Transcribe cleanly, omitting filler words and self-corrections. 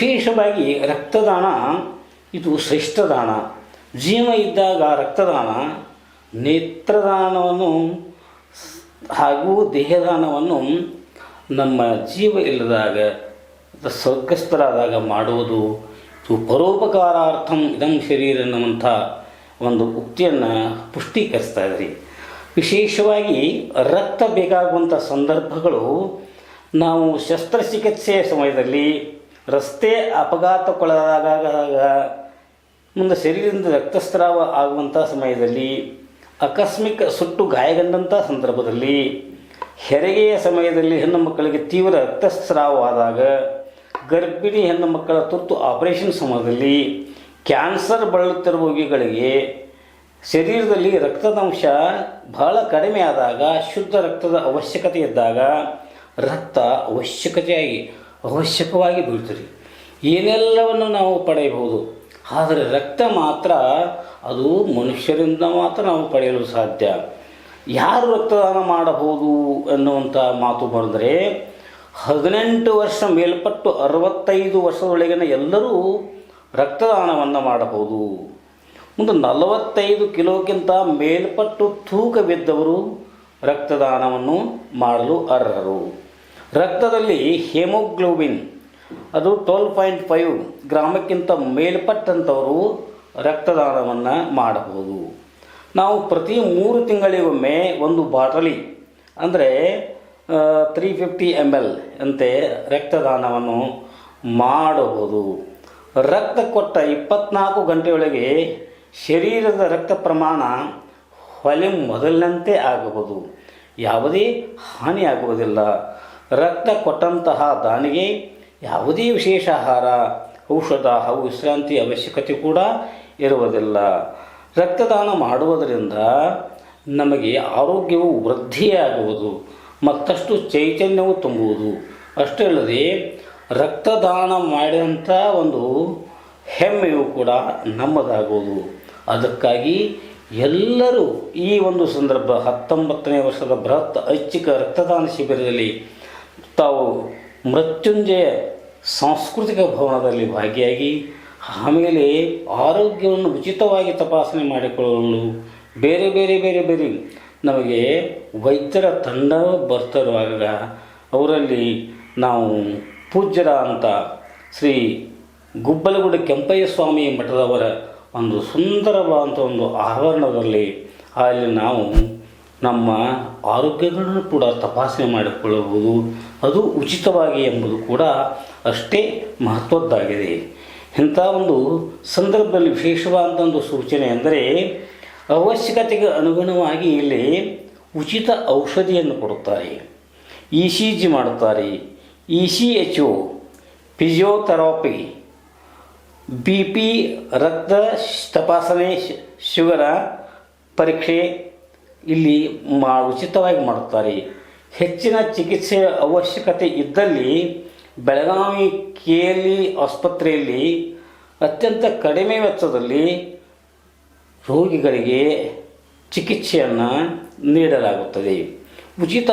ವಿಶೇಷವಾಗಿ ರಕ್ತದಾನ ಇದು ಶ್ರೇಷ್ಠ ದಾನ. ಜೀವ ಇದ್ದಾಗ ರಕ್ತದಾನ, ನೇತ್ರದಾನವನ್ನು ಹಾಗೂ ದೇಹದಾನವನ್ನು ನಮ್ಮ ಜೀವ ಇಲ್ಲದಾಗ ಸ್ವರ್ಗಸ್ಥರಾದಾಗ ಮಾಡುವುದು. ಇದು ಪರೋಪಕಾರಾರ್ಥಂ ಇದಂ ಶರೀರ ಅನ್ನುವಂಥ ಒಂದು ಉಕ್ತಿಯನ್ನು ಪುಷ್ಟೀಕರಿಸ್ತಾ ಇದ್ರಿ. ವಿಶೇಷವಾಗಿ ರಕ್ತ ಬೇಕಾಗುವಂಥ ಸಂದರ್ಭಗಳು ನಾವು ಶಸ್ತ್ರಚಿಕಿತ್ಸೆಯ ಸಮಯದಲ್ಲಿ, ರಸ್ತೆ ಅಪಘಾತಕ್ಕೊಳಗಾದಾಗ, ಮುಂದೆ ಶರೀರದಿಂದ ರಕ್ತಸ್ರಾವ ಆಗುವಂಥ ಸಮಯದಲ್ಲಿ, ಆಕಸ್ಮಿಕ ಸುಟ್ಟು ಗಾಯಗೊಂಡಂಥ ಸಂದರ್ಭದಲ್ಲಿ, ಹೆರಿಗೆಯ ಸಮಯದಲ್ಲಿ ಹೆಣ್ಣು ಮಕ್ಕಳಿಗೆ ತೀವ್ರ ರಕ್ತಸ್ರಾವವಾದಾಗ, ಗರ್ಭಿಣಿ ಹೆಣ್ಣು ಮಕ್ಕಳ ತುರ್ತು ಆಪರೇಷನ್ ಸಮಯದಲ್ಲಿ, ಕ್ಯಾನ್ಸರ್ ಬಳಲುತ್ತಿರುವ ರೋಗಿಗಳಿಗೆ ಶರೀರದಲ್ಲಿ ರಕ್ತದಂಶ ಬಹಳ ಕಡಿಮೆ ಆದಾಗ, ಶುದ್ಧ ರಕ್ತದ ಅವಶ್ಯಕತೆ ಇದ್ದಾಗ ರಕ್ತ ಅವಶ್ಯಕವಾಗಿ ಬೀಳ್ತದೆ. ಏನೆಲ್ಲವನ್ನು ನಾವು ಪಡೆಯಬಹುದು, ಆದರೆ ರಕ್ತ ಮಾತ್ರ ಅದು ಮನುಷ್ಯರಿಂದ ಮಾತ್ರ ನಾವು ಪಡೆಯಲು ಸಾಧ್ಯ. ಯಾರು ರಕ್ತದಾನ ಮಾಡಬಹುದು ಎನ್ನುವಂಥ ಮಾತು ಬಂದರೆ 18 ವರ್ಷ ಮೇಲ್ಪಟ್ಟು 65 ವರ್ಷದೊಳಗಿನ ಎಲ್ಲರೂ ರಕ್ತದಾನವನ್ನು ಮಾಡಬಹುದು. ಮುಂದೆ 45 ಕಿಲೋಕ್ಕಿಂತ ಮೇಲ್ಪಟ್ಟು ತೂಕವಿದ್ದವರು ರಕ್ತದಾನವನ್ನು ಮಾಡಲು ಅರ್ಹರು. ರಕ್ತದಲ್ಲಿ ಹೆಮೋಗ್ಲೋಬಿನ್ ಅದು 12.5 ಗ್ರಾಮಕ್ಕಿಂತ ಮೇಲ್ಪಟ್ಟಂಥವರು ರಕ್ತದಾನವನ್ನು ಮಾಡಬಹುದು. ನಾವು ಪ್ರತಿ 3 ತಿಂಗಳಿಗೊಮ್ಮೆ ಒಂದು ಬಾಟಲಿ ಅಂದರೆ 350 ml ಅಂತೆ ರಕ್ತದಾನವನ್ನು ಮಾಡಬಹುದು. ರಕ್ತ ಕೊಟ್ಟ 24 ಗಂಟೆಯೊಳಗೆ ಶರೀರದ ರಕ್ತ ಪ್ರಮಾಣ ಮೊದಲಿನಂತೆ ಆಗಬಹುದು, ಯಾವುದೇ ಹಾನಿಯಾಗುವುದಿಲ್ಲ. ರಕ್ತ ಕೊಟ್ಟಂತಹ ದಾನಿಗೆ ಯಾವುದೇ ವಿಶೇಷ ಆಹಾರ, ಔಷಧ ಹಾಗೂ ವಿಶ್ರಾಂತಿ ಅವಶ್ಯಕತೆ ಕೂಡ ಇರುವುದಿಲ್ಲ. ರಕ್ತದಾನ ಮಾಡುವುದರಿಂದ ನಮಗೆ ಆರೋಗ್ಯವು ವೃದ್ಧಿಯಾಗುವುದು, ಮತ್ತಷ್ಟು ಚೈತನ್ಯವು ತುಂಬುವುದು. ಅಷ್ಟೇ ಅಲ್ಲದೆ ರಕ್ತದಾನ ಮಾಡಿದಂಥ ಒಂದು ಹೆಮ್ಮೆಯು ಕೂಡ ನಮ್ಮದಾಗುವುದು. ಅದಕ್ಕಾಗಿ ಎಲ್ಲರೂ ಈ ಒಂದು ಸಂದರ್ಭ 19ನೇ ವರ್ಷದ ಬೃಹತ್ ಐಚ್ಛಿಕ ರಕ್ತದಾನ ಶಿಬಿರದಲ್ಲಿ ತಾವು ಮೃತ್ಯುಂಜಯ ಸಾಂಸ್ಕೃತಿಕ ಭವನದಲ್ಲಿ ಭಾಗಿಯಾಗಿ, ಆಮೇಲೆ ಆರೋಗ್ಯವನ್ನು ಉಚಿತವಾಗಿ ತಪಾಸಣೆ ಮಾಡಿಕೊಳ್ಳಲು ಬೇರೆ ನಮಗೆ ವೈದ್ಯರ ತಂಡ ಬರ್ತಿರುವಾಗ ಅವರಲ್ಲಿ ನಾವು ಪೂಜ್ಯರ ಅಂತ ಶ್ರೀ ಗುಬ್ಬಲಗುಡಿ ಕೆಂಪಯ್ಯ ಸ್ವಾಮಿ ಮಠದವರ ಒಂದು ಸುಂದರವಾದಂಥ ಒಂದು ಆವರಣದಲ್ಲಿ ಅಲ್ಲಿ ನಾವು ನಮ್ಮ ಆರೋಗ್ಯಗಳನ್ನು ಕೂಡ ತಪಾಸಣೆ ಮಾಡಿಕೊಳ್ಳಬಹುದು. ಅದು ಉಚಿತವಾಗಿ ಎಂಬುದು ಕೂಡ ಅಷ್ಟೇ ಮಹತ್ವದ್ದಾಗಿದೆ. ಇಂಥ ಒಂದು ಸಂದರ್ಭದಲ್ಲಿ ವಿಶೇಷವಾದಂಥ ಒಂದು ಸೂಚನೆ ಅಂದರೆ, ಅವಶ್ಯಕತೆಗೆ ಅನುಗುಣವಾಗಿ ಇಲ್ಲಿ ಉಚಿತ ಔಷಧಿಯನ್ನು ಕೊಡುತ್ತಾರೆ, ECG ಮಾಡುತ್ತಾರೆ, ECHO, ಫಿಸಿಯೋಥೆರಪಿ, BP, ರಕ್ತ ತಪಾಸಣೆ, ಶುಗರ ಪರೀಕ್ಷೆ ಇಲ್ಲಿ ಉಚಿತವಾಗಿ ಮಾಡುತ್ತಾರೆ. ಹೆಚ್ಚಿನ ಚಿಕಿತ್ಸೆಯ ಅವಶ್ಯಕತೆ ಇದ್ದಲ್ಲಿ ಬೆಳಗಾವಿ KLE ಆಸ್ಪತ್ರೆಯಲ್ಲಿ ಅತ್ಯಂತ ಕಡಿಮೆ ವೆಚ್ಚದಲ್ಲಿ ರೋಗಿಗಳಿಗೆ ಚಿಕಿತ್ಸೆಯನ್ನು ನೀಡಲಾಗುತ್ತದೆ. ಉಚಿತ